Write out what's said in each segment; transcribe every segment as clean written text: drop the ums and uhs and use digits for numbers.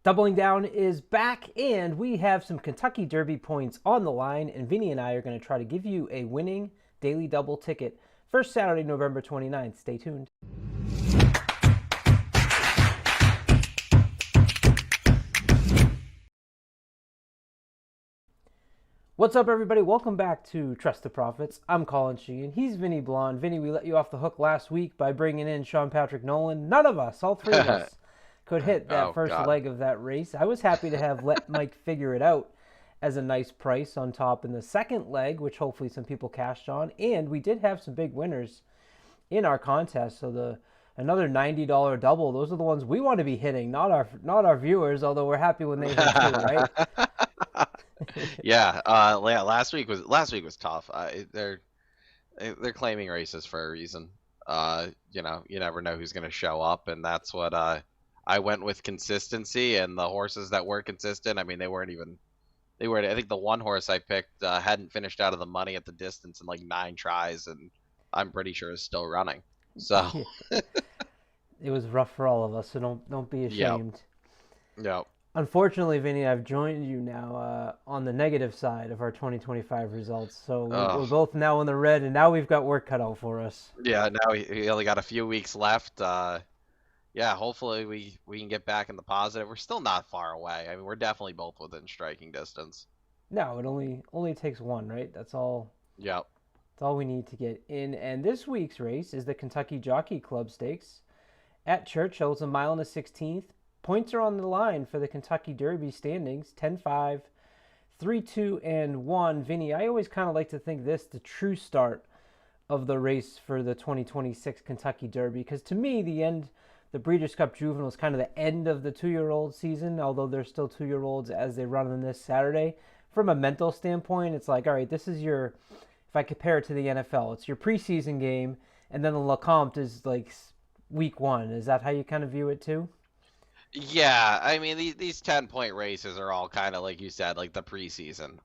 Doubling Down is back, and we have some Kentucky Derby points on the line, and Vinny and I are going to try to give you a winning daily double ticket for Saturday, November 29th. Stay tuned. What's up, everybody? Welcome back to Trust the Profits. I'm Colin Sheehan. He's Vinny Blonde. Vinny, we let you off the hook last week by bringing in Sean Patrick Nolan. None of us, all three of us, could hit that Oh first God. leg of that race. I was happy to have let Mike figure it out as a nice price on top in the second leg, which hopefully some people cashed on. And we did have some big winners in our contest. So another $90 double. Those are the ones we want to be hitting, not our viewers. Although we're happy when they hit too, right? Yeah. Last week was tough. They're claiming races for a reason. You never know who's gonna show up, and that's what I went with consistency, and the horses that were consistent. I mean, they weren't even. They were. I think the one horse I picked hadn't finished out of the money at the distance in like 9 tries, and I'm pretty sure is still running. So, It was rough for all of us, so don't be yep, ashamed. yep. Unfortunately, Vinny, I've joined you now on the negative side of our 2025 results. So we're Oh, both now in the red, and now we've got work cut out for us. yeah. Now we only got a few weeks left. Yeah, hopefully we can get back in the positive. We're still not far away. I mean, we're definitely both within striking distance. No, it only takes one, right? Yep. That's all we need to get in. And this week's race is the Kentucky Jockey Club Stakes at Churchill. It's a mile and a 16th. Points are on the line for the Kentucky Derby standings: 10-5, 3-2, and 1. Vinny, I always kind of like to think this the true start of the race for the 2026 Kentucky Derby, because to me the Breeders' Cup Juvenile is kind of the end of the 2-year-old season, although they're still 2-year-olds as they run on this Saturday. From a mental standpoint, it's like, all right, this is your, if I compare it to the NFL, it's your preseason game, and then the Lecomte is like week one. Is that how you kind of view it too? Yeah, I mean these 10-point races are all kind of like you said, like the preseason.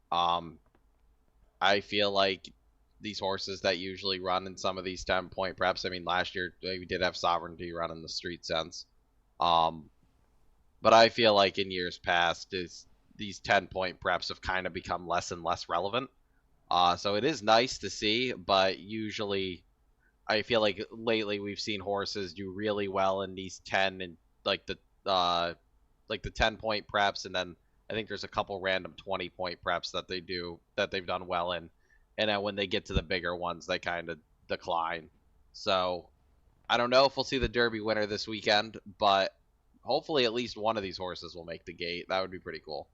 I feel like these horses that usually run in some of these 10-point preps. I mean, last year we did have Sovereignty run in the Street Sense. Um, but I feel like in years past, is these 10-point preps have kind of become less and less relevant. So it is nice to see, but usually I feel like lately we've seen horses do really well in these 10 and like the uh like the 10-point preps, and then I think there's a couple random 20-point preps that they've done well in, and then when they get to the bigger ones they kind of decline. So I don't know if we'll see the Derby winner this weekend, but hopefully at least one of these horses will make the gate. That would be pretty cool.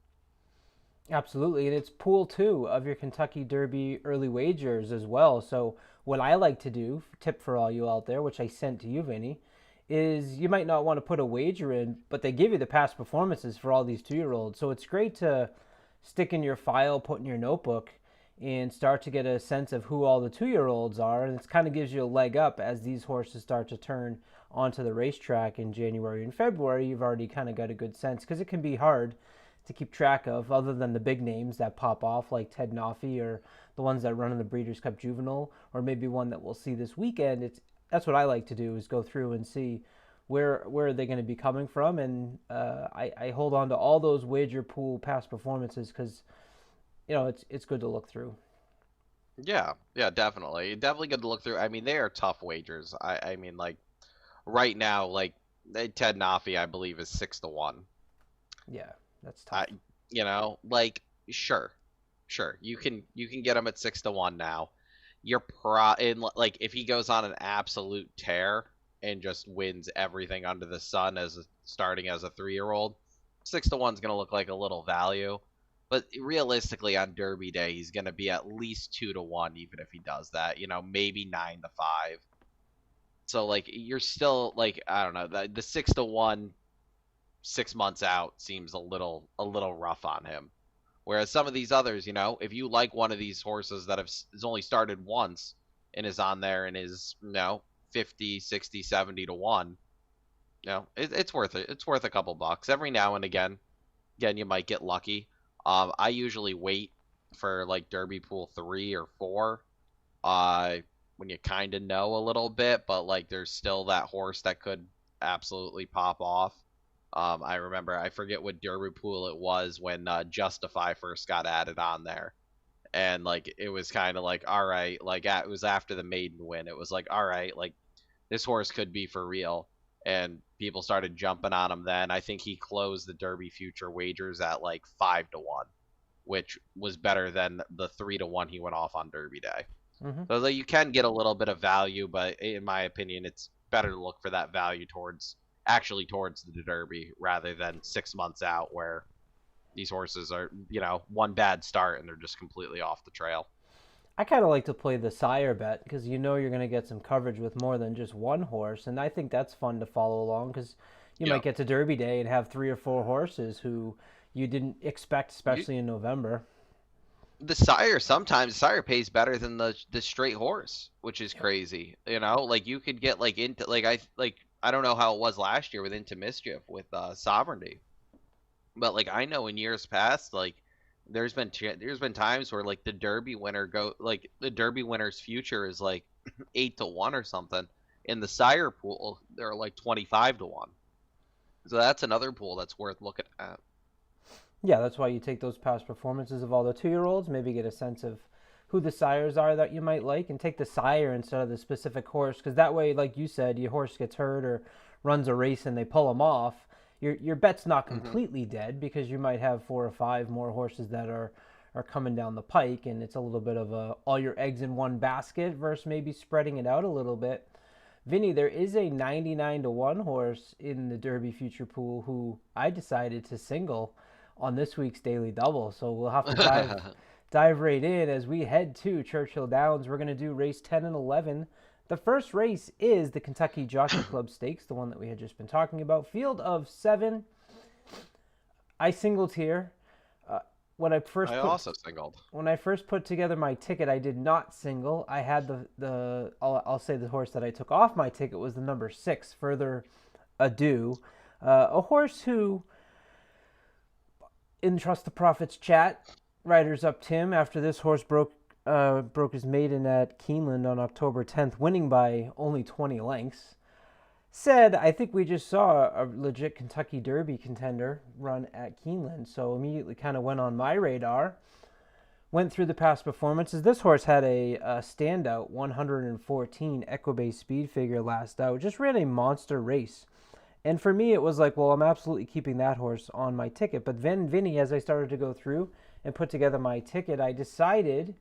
Absolutely, and it's pool two of your Kentucky Derby early wagers as well. So what I like to do, tip for all you out there, which I sent to you, Vinny, is you might not want to put a wager in, but they give you the past performances for all these 2-year-olds. So it's great to stick in your file, put in your notebook, and start to get a sense of who all the 2-year-olds are. And it kind of gives you a leg up as these horses start to turn onto the racetrack in January and February. You've already kind of got a good sense because it can be hard to keep track of, other than the big names that pop off like Ted Noffey or the ones that run in the Breeders' Cup Juvenile, or maybe one that we'll see this weekend. It's That's what I like to do, is go through and see where are they going to be coming from, and I hold on to all those wager pool past performances because it's good to look through. Yeah, yeah, definitely good to look through. I mean, they are tough wagers. I mean, like right now, like Ted Noffey, I believe, is 6-1. Yeah, that's I, tough. like sure, you can get him at 6-1 now. You're pro in like if he goes on an absolute tear and just wins everything under the sun starting as a 3-year-old, 6-1's gonna look like a little value. But realistically, on Derby Day, he's gonna be at least 2-1, even if he does that. Maybe 9-5. So like you're still like I don't know the 6-1 6 months out seems a little rough on him. Whereas some of these others, if you like one of these horses that has only started once and is on there and is 50, 60, 70-1, it's worth it. It's worth a couple bucks every now and again. Again, you might get lucky. I usually wait for like Derby Pool 3 or 4, uh, when you kind of know a little bit, but like there's still that horse that could absolutely pop off. I remember, I forget what Derby pool it was when Justify first got added on there. And like it was kind of like, all right, like it was after the maiden win. It was like, all right, like this horse could be for real. And people started jumping on him then. I think he closed the Derby future wagers at like 5-1, which was better than the 3-1 he went off on Derby Day. Hmm. So like, you can get a little bit of value, but in my opinion, it's better to look for that value towards the Derby rather than 6 months out where these horses are, one bad start and they're just completely off the trail. I kind of like to play the sire bet because you know you're going to get some coverage with more than just one horse, and I think that's fun to follow along because you might Yep. get to Derby Day and have 3 or 4 horses who you didn't expect, You, especially in November. sometimes sire pays better than the straight horse, which is Yep. crazy. Like you could get like into I don't know how it was last year with Into Mischief with Sovereignty. But like I know in years past, like there's been times where like the Derby winner's future is like 8-1 or something. In the sire pool, they're like 25-1. So that's another pool that's worth looking at. Yeah, that's why you take those past performances of all the 2-year-olds, maybe get a sense of who the sires are that you might like, and take the sire instead of the specific horse, because that way, like you said, your horse gets hurt or runs a race and they pull him off. Your bet's not Hmm. completely dead because you might have 4 or 5 more horses that are coming down the pike, and it's a little bit of a all your eggs in one basket versus maybe spreading it out a little bit. Vinny, there is a 99-1 horse in the Derby Future Pool who I decided to single on this week's Daily Double. So we'll have to dive right in as we head to Churchill Downs. We're going to do race 10 and 11. The first race is the Kentucky Jockey Club Stakes, the one that we had just been talking about. Field of 7. I singled here. When I first I put also singled. when I first put together my ticket, I did not single. I had I'll say the horse that I took off my ticket was the number 6, Further Ado, a horse who, in Trust the Prophets chat, Riders Up Tim, after this horse broke his maiden at Keeneland on October 10th, winning by only 20 lengths, said, I think we just saw a legit Kentucky Derby contender run at Keeneland. So immediately kind of went on my radar. Went through the past performances. This horse had a standout 114 Equibase speed figure last out. Just ran a monster race. And for me, it was like, well, I'm absolutely keeping that horse on my ticket. But then, Vinny, as I started to go through and put together my ticket, I decided,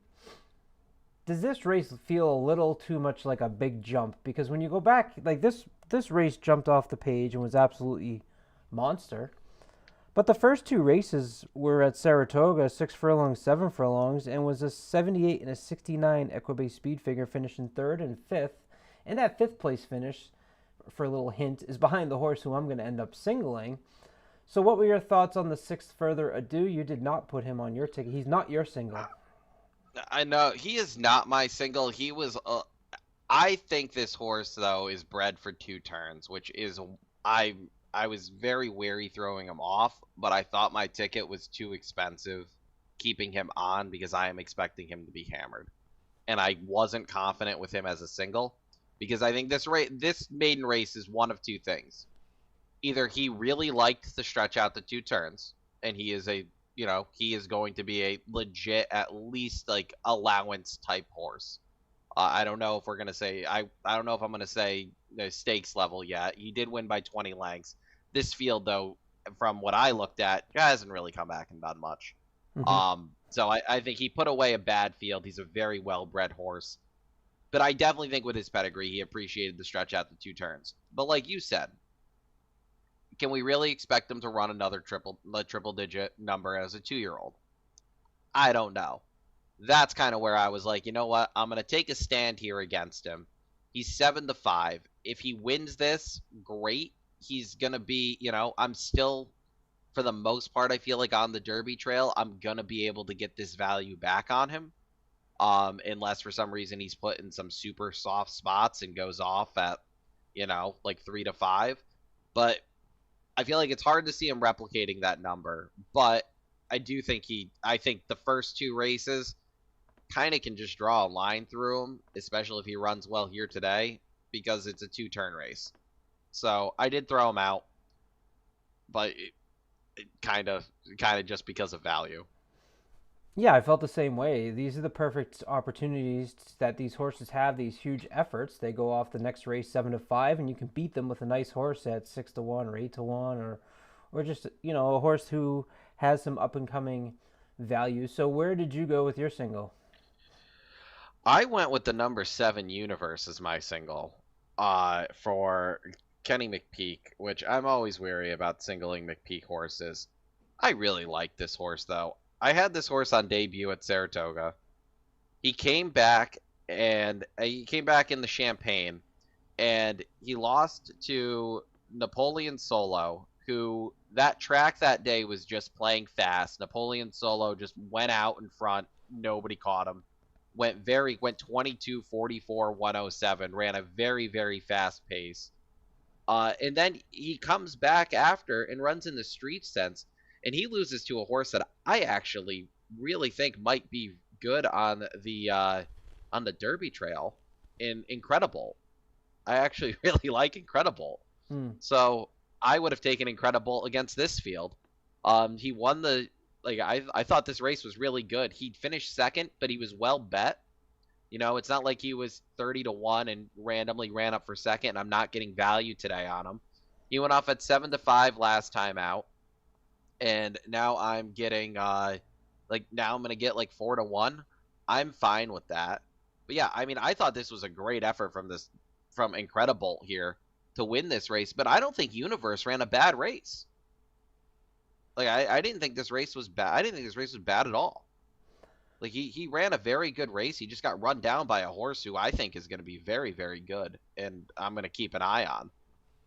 does this race feel a little too much like a big jump? Because when you go back, like this race jumped off the page and was absolutely monster. But the first 2 races were at Saratoga, 6 furlongs, 7 furlongs, and was a 78 and a 69 Equibase speed figure, finishing third and fifth. And that fifth place finish, for a little hint, is behind the horse who I'm going to end up singling. So, what were your thoughts on the 6th Further Ado? You did not put him on your ticket. He's not your single. I know he is not my single. He was. I think this horse though is bred for 2 turns, which is I I was very wary throwing him off, but I thought my ticket was too expensive keeping him on because I am expecting him to be hammered, and I wasn't confident with him as a single because I think this maiden race is one of two things: either he really liked to stretch out the 2 turns, and he is going to be a legit, at least like allowance type horse. I don't know if we're gonna say I don't know if I'm gonna say the stakes level yet. He did win by 20 lengths. This field, though, from what I looked at, hasn't really come back and done much. Mm-hmm. So I think he put away a bad field. He's a very well bred horse, but I definitely think with his pedigree, he appreciated the stretch out the 2 turns. But like you said, can we really expect him to run another triple digit number as a 2-year-old? I don't know. That's kind of where I was like, you know what? I'm gonna take a stand here against him. He's 7-5. If he wins this, great. He's gonna be, I'm still, for the most part, I feel like on the Derby trail, I'm gonna be able to get this value back on him. Unless for some reason he's put in some super soft spots and goes off at, like 3-5. But I feel like it's hard to see him replicating that number. But I think the first 2 races kind of can just draw a line through him, especially if he runs well here today, because it's a 2-turn race. So I did throw him out. but kind of just because of value. Yeah, I felt the same way. These are the perfect opportunities that these horses have. These huge efforts. They go off the next race 7-5, and you can beat them with a nice horse at 6-1 or 8-1, or just a horse who has some up and coming value. So where did you go with your single? I went with the number 7 Universe as my single for Kenny McPeek, which I'm always wary about singling McPeek horses. I really like this horse, though. I had this horse on debut at Saratoga. He came back, and he came back in the Champagne, and he lost to Napoleon Solo, who that track that day was just playing fast. Napoleon Solo just went out in front. Nobody caught him. Went 22 44 107, ran a very very fast pace. And then he comes back after and runs in the street sense, and he loses to a horse that I actually really think might be good on the Derby trail in Incredible. I actually really like Incredible. Hmm. So I would have taken Incredible against this field. He won the I thought this race was really good. He finished second, but he was well bet. It's not like he was 30-1 and randomly ran up for second, and I'm not getting value today on him. He went off at 7-5 last time out, and now I'm getting now I'm gonna get like 4-1. I'm fine with that. But yeah, I mean, I thought this was a great effort from Incredible here to win this race, but I don't think Universe ran a bad race. I didn't think this race was bad. I didn't think this race was bad at all. Like he ran a very good race. He just got run down by a horse who I think is going to be very very good, and I'm going to keep an eye on.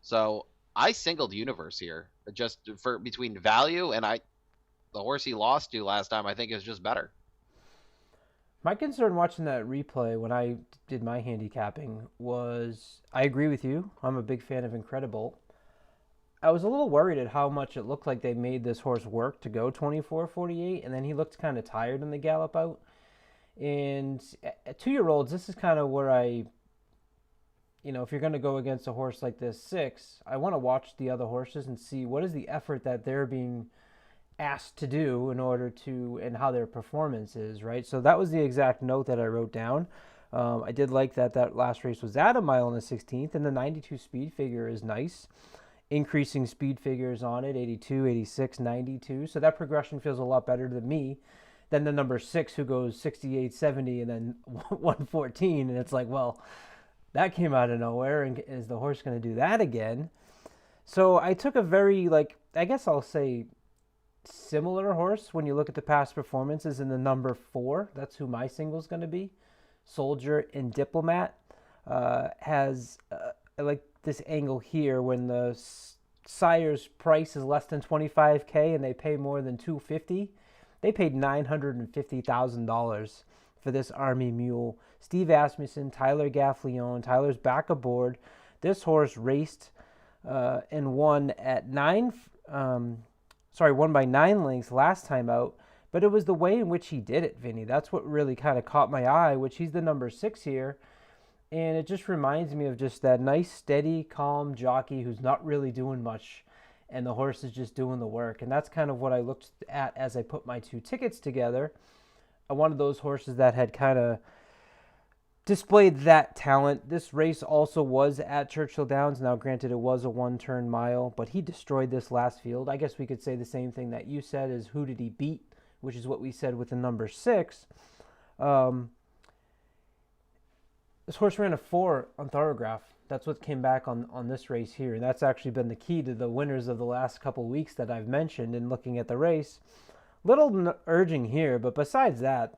So I singled Universe here just for between value and the horse he lost to last time I think is just better. My concern watching that replay when I did my handicapping was I agree with you. I'm a big fan of Incredible. I was a little worried at how much it looked like they made this horse work to go 24-48, and then he looked kind of tired in the gallop out. And at 2-year-olds, this is kind of where if you're going to go against a horse like this 6, I want to watch the other horses and see what is the effort that they're being asked to do in order to, and how their performance is, right? So that was the exact note that I wrote down. I did like that last race was at a mile and a 16th, and the 92 speed figure is nice. Increasing speed figures on it, 82, 86, 92. So that progression feels a lot better to me than the number 6 who goes 68, 70, and then 114. And it's like, well, that came out of nowhere. And is the horse going to do that again? So I took a very, I guess I'll say similar horse when you look at the past performances in the number 4. That's who my single's going to be. Soldier and Diplomat has, like this angle here when the sire's price is less than $25K and they pay more than $250. They paid $950,000 for this Army Mule. Steve Asmussen, Tyler Gaffleone. Tyler's back aboard. This horse raced and won won by 9 lengths last time out. But it was the way in which he did it, Vinny. That's what really kind of caught my eye, which he's the number 6 here. And it just reminds me of just that nice, steady, calm jockey who's not really doing much, and the horse is just doing the work. And that's kind of what I looked at as I put my 2 tickets together. I wanted those horses that had kind of displayed that talent. This race also was at Churchill Downs. Now, granted, it was a 1-turn mile, but he destroyed this last field. I guess we could say the same thing that you said is who did he beat, which is what we said with the number 6. This horse ran a 4 on Thorograph. That's what came back on this race here. And that's actually been the key to the winners of the last couple weeks that I've mentioned in looking at the race. Little urging here, but besides that,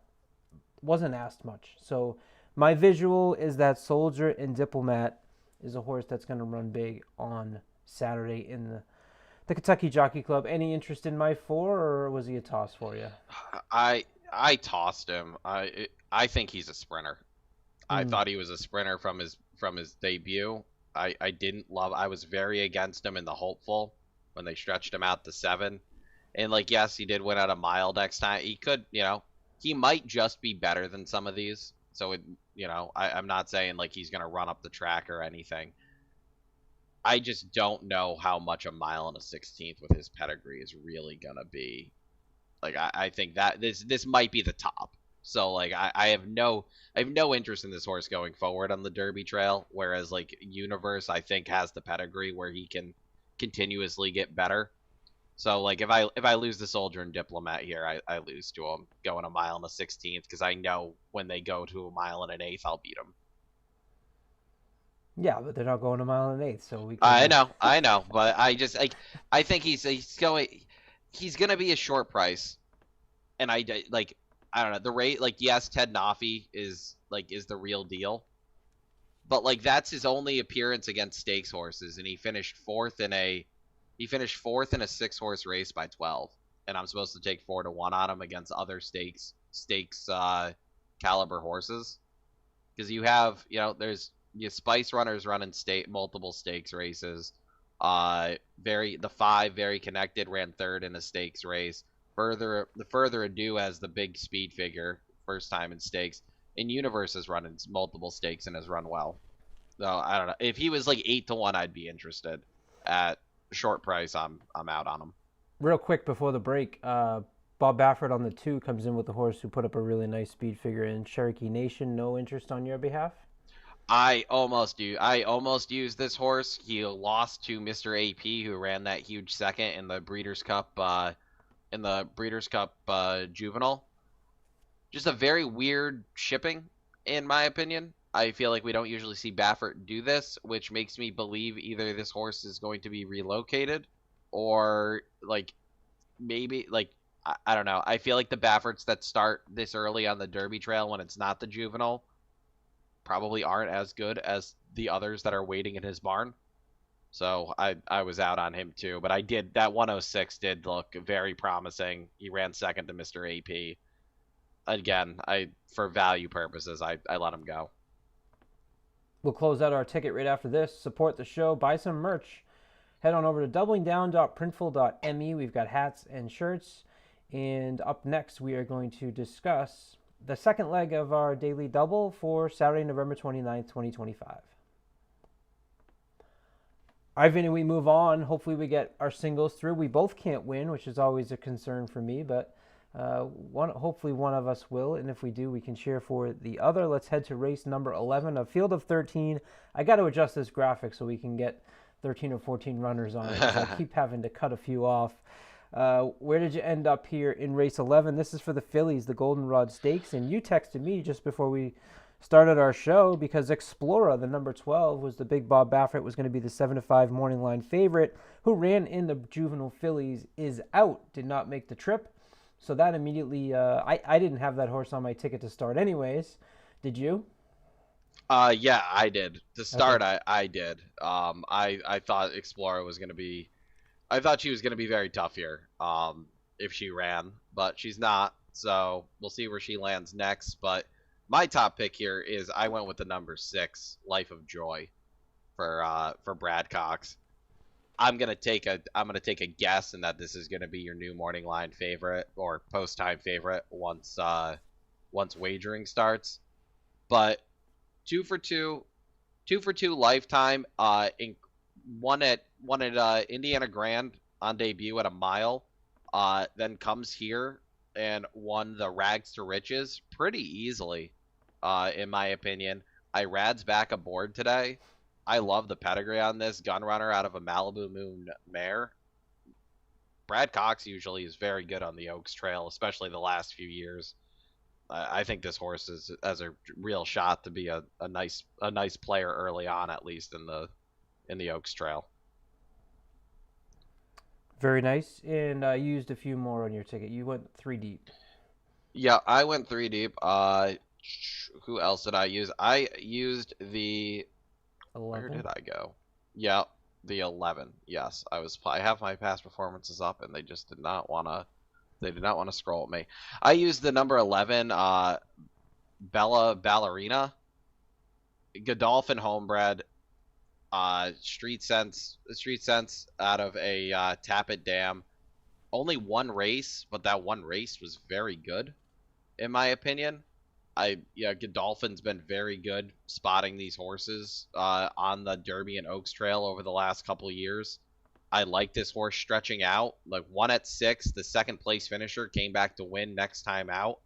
wasn't asked much. So my visual is that Soldier and Diplomat is a horse that's going to run big on Saturday in the Kentucky Jockey Club. Any interest in my 4, or was he a toss for you? I tossed him. I think he's a sprinter. I thought he was a sprinter from his debut. I didn't love. I was very against him in the hopeful when they stretched him out to 7. And yes, he did win at a mile next time. He could, he might just be better than some of these. So I'm not saying he's gonna run up the track or anything. I just don't know how much a mile and a 16th with his pedigree is really gonna be. Like I think that this might be the top. So like I have no interest in this horse going forward on the Derby Trail. Whereas like Universe, I think has the pedigree where he can continuously get better. So like if I lose the Soldier and Diplomat here, I lose to him going a mile and a 16th because I know when they go to a mile and an eighth, I'll beat him. Yeah, but they're not going a mile and an eighth, so we can. I know, but I just like I think he's gonna be a short price, and like I don't know the rate. Like yes, Ted Nafi is the real deal, but like that's his only appearance against stakes horses, and he finished fourth in a 6-horse race by 12, and I'm supposed to take 4-1 on him against other stakes caliber horses because there's Spice Runners running multiple stakes races. The 5 very connected ran third in a stakes race. Further ado has the big speed figure first time in stakes. And Universe has run in multiple stakes and has run well. So I don't know if he was like 8-1, I'd be interested. At short price, I'm out on him. Real quick before the break, Bob Baffert on the 2 comes in with a horse who put up a really nice speed figure in Cherokee Nation. No interest on your behalf? I almost used this horse. He lost to Mr. AP, who ran that huge second in the Breeders' Cup Juvenile. Just a very weird shipping, in my opinion. I feel like we don't usually see Baffert do this, which makes me believe either this horse is going to be relocated, or like maybe like I don't know. I feel like the Bafferts that start this early on the Derby Trail when it's not the Juvenile probably aren't as good as the others that are waiting in his barn. So I was out on him too, but that 106 did look very promising. He ran second to Mr. AP. Again, for value purposes, I let him go. We'll close out our ticket right after this. Support the show, buy some merch. Head on over to doublingdown.printful.me. We've got hats and shirts. And up next, we are going to discuss the second leg of our daily double for Saturday, November 29th, 2025. All right, Vinny, we move on. Hopefully we get our singles through. We both can't win, which is always a concern for me, but hopefully one of us will, and if we do, we can cheer for the other. Let's head to race number 11, a field of 13. I got to adjust this graphic so we can get 13 or 14 runners on it, I keep having to cut a few off. Where did you end up here in race 11? This is for the fillies, the Goldenrod Stakes, and you texted me just before we started our show because Explorer, the number 12, was the big Bob Baffert, was going to be the 7-5 morning line favorite, who ran in the juvenile fillies, is out, did not make the trip. So that immediately, I didn't have that horse on my ticket to start anyways. Did you? Yeah, I did. To start, Okay. I did. I thought Explorer was going to be I thought she was going to be very tough here if she ran, but she's not. So we'll see where she lands next. But my top pick here is I went with the number 6, Life of Joy, for Brad Cox. I'm gonna take a guess, and that this is gonna be your new morning line favorite or post time favorite once wagering starts. But 2 for 2, 2 for 2 lifetime. One at Indiana Grand on debut at a mile. Then comes here and won the Rags to Riches pretty easily, in my opinion. I Rad's back aboard today. I love the pedigree on this gun runner out of a Malibu Moon mare. Brad Cox usually is very good on the Oaks Trail, especially the last few years. I think this horse has a real shot to be a nice player early on, at least in the Oaks Trail. Very nice. And I used a few more on your ticket. You went 3 deep. Yeah, I went 3 deep. Who else did I use? I used the 11. Where did I go? Yeah, the 11. Yes, I have my past performances up, and they just did not want to. They did not want to scroll at me. I used the number 11, Bella Ballerina, Godolphin homebred, street sense out of a Tappet Dam. Only one race, but that one race was very good, in my opinion. Godolphin's been very good spotting these horses on the Derby and Oaks Trail over the last couple of years. I like this horse stretching out. Like 1 at 6, the second place finisher came back to win next time out.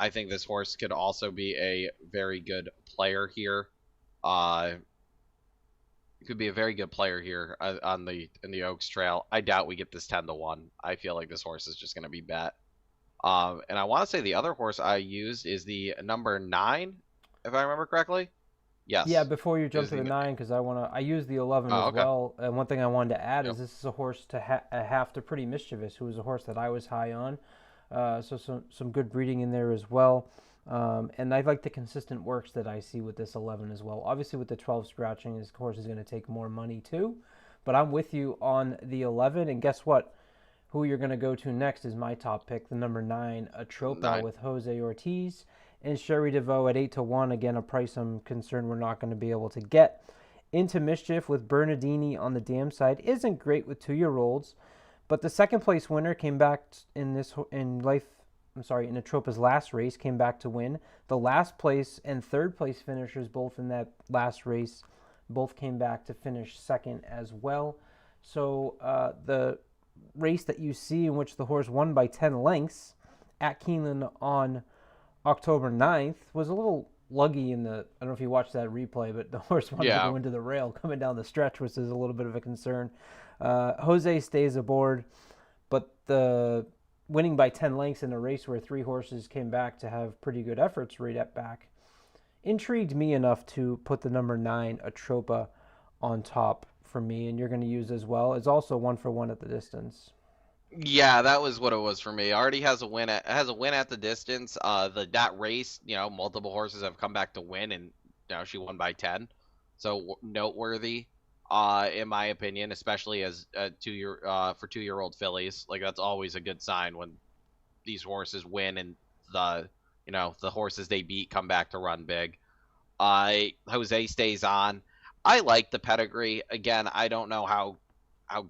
I think this horse could also be a very good player here. Uh, could be a very good player here on the in the Oaks Trail. I doubt we get this 10-1. I feel like this horse is just going to be bet. And I want to say the other horse I used is the number 9, if I remember correctly. Yeah, Yes, before you jump is to the the 9, because I use the 11 oh as okay. well. And one thing I wanted to add Yep. is this is a horse to a half to Pretty Mischievous, who was a horse that I was high on. So some good breeding in there as well. And I like the consistent works that I see with this 11 as well. Obviously, with the 12 scratching, this horse is going to take more money too. But I'm with you on the 11. And guess what? Who you're going to go to next is my top pick, the number 9, Atropa 9. with Jose Ortiz and Sherry DeVoe at 8-1. Again, a price I'm concerned we're not going to be able to get. Into Mischief with Bernardini on the dam side isn't great with 2-year-olds, but the second place winner came back in Atropa's last race, came back to win. The last place and third place finishers both in that last race both came back to finish second as well. So the race that you see in which the horse won by 10 lengths at Keeneland on October 9th was a little luggy in the, I don't know if you watched that replay, but the horse wanted to Yeah. go into the rail coming down the stretch, which is a little bit of a concern. Jose stays aboard, but the winning by 10 lengths in a race where 3 horses came back to have pretty good efforts right at back intrigued me enough to put the number 9 Atropa on top for me, and you're going to use as well. It's also 1-for-1 at the distance. Yeah, that was what it was for me. Already has a win at the distance. That race, multiple horses have come back to win, and she won by 10, so noteworthy. In my opinion, especially as 2-year for 2-year-old fillies, like that's always a good sign when these horses win and the horses they beat come back to run big. Jose stays on. I like the pedigree. Again, I don't know how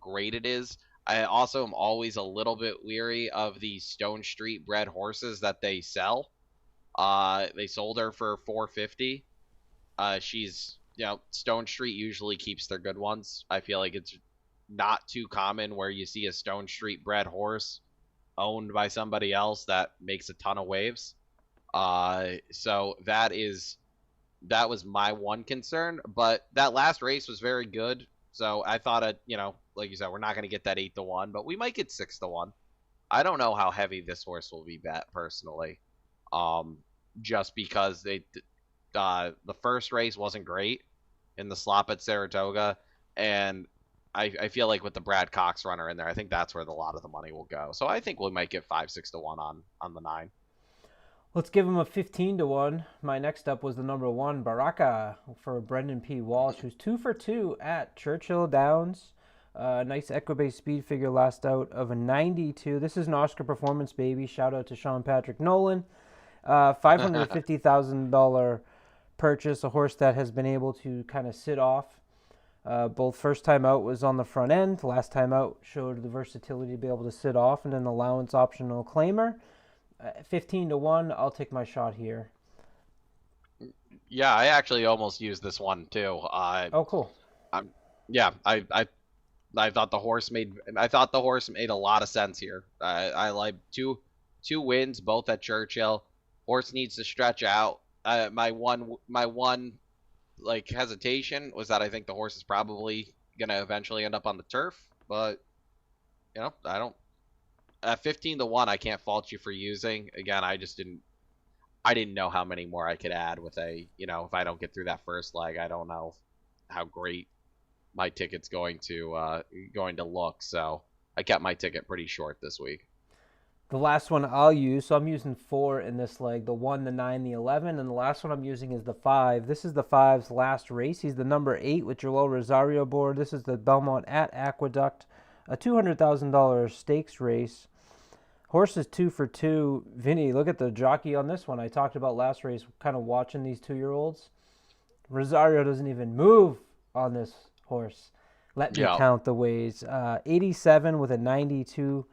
great it is. I also am always a little bit weary of the Stone Street bred horses that they sell. They sold her for 450. She's Stone Street usually keeps their good ones. I feel like it's not too common where you see a Stone Street bred horse owned by somebody else that makes a ton of waves. So that was my one concern, but that last race was very good. So I thought like you said, we're not going to get that 8-1, but we might get 6-1. I don't know how heavy this horse will be bet personally. Just because the first race wasn't great in the slop at Saratoga, and I feel like with the Brad Cox runner in there, I think that's where a lot of the money will go. So I think we might get 5-6-1 on the 9. Let's give him a 15-1. My next up was the number 1, Baraka, for Brendan P. Walsh, who's 2-for-2 at Churchill Downs. Nice Equibase speed figure last out of a 92. This is an Oscar performance, baby. Shout out to Sean Patrick Nolan. $550,000 purchase, a horse that has been able to kind of sit off. Both first time out was on the front end. Last time out showed the versatility to be able to sit off, and an allowance optional claimer. 15-1, I'll take my shot here. Yeah, I actually almost used this one too. Oh, cool. Yeah, I thought the horse made a lot of sense here. I like two wins both at Churchill. Horse needs to stretch out. My one like hesitation was that I think the horse is probably gonna eventually end up on the turf, but I don't. At 15-1, I can't fault you for using. Again, I didn't know how many more I could add with if I don't get through that first leg, I don't know how great my ticket's going to look. So I kept my ticket pretty short this week. The last one I'll use, so I'm using 4 in this leg, the 1, the 9, the 11, and the last one I'm using is the 5. This is the 5's last race. He's the number 8 with Joel Rosario aboard. This is the Belmont at Aqueduct, a $200,000 stakes race. Horse is 2-for-2. Vinny, look at the jockey on this one. I talked about last race, kind of watching these 2-year-olds. Rosario doesn't even move on this horse. Let me count the ways. 87 with a 92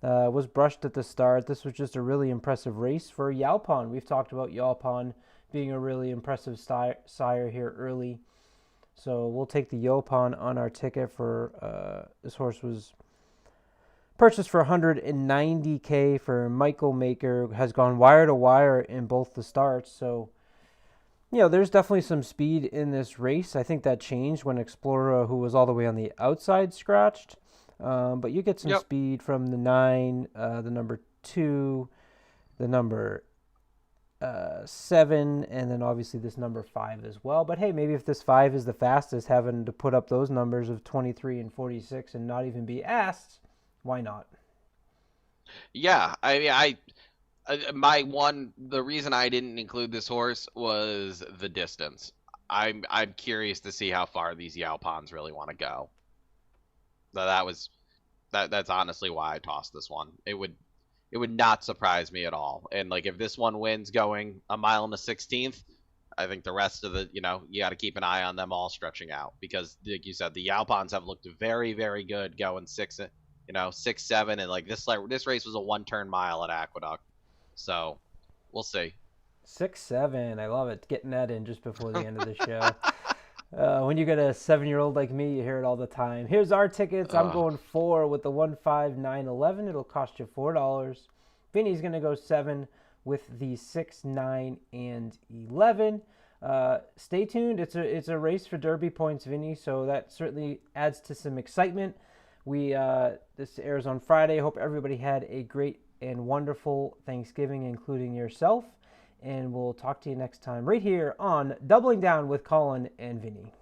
Was brushed at the start. This was just a really impressive race for Yalpon. We've talked about Yalpon being a really impressive sire here early. So we'll take the Yalpon on our ticket for, this horse was purchased for $190K for Michael Maker. Has gone wire to wire in both the starts. So, there's definitely some speed in this race. I think that changed when Explorer, who was all the way on the outside, scratched. But you get some speed from the 9, the number 2, the number 7, and then obviously this number 5 as well. But hey, maybe if this 5 is the fastest, having to put up those numbers of 23 and 46 and not even be asked, why not? Yeah, the reason I didn't include this horse was the distance. I'm curious to see how far these Yalpons really want to go. So that's honestly why I tossed this one. It would not surprise me at all. And like if this one wins going a mile and a 16th, I think the rest of the, you got to keep an eye on them all stretching out, because like you said, the Yalpons have looked very, very good going 6, 7, and like this race was a 1-turn mile at Aqueduct. So we'll see. 6-7, I love it. Getting that in just before the end of the show. When you get a 7-year-old like me, you hear it all the time. Here's our tickets. I'm going 4 with the 1, 5, 9, 11. It'll cost you $4. Vinny's going to go 7 with the 6, 9, and 11. Stay tuned. It's a race for Derby points, Vinny, so that certainly adds to some excitement. This airs on Friday. Hope everybody had a great and wonderful Thanksgiving, including yourself. And we'll talk to you next time right here on Doubling Down with Colin and Vinny.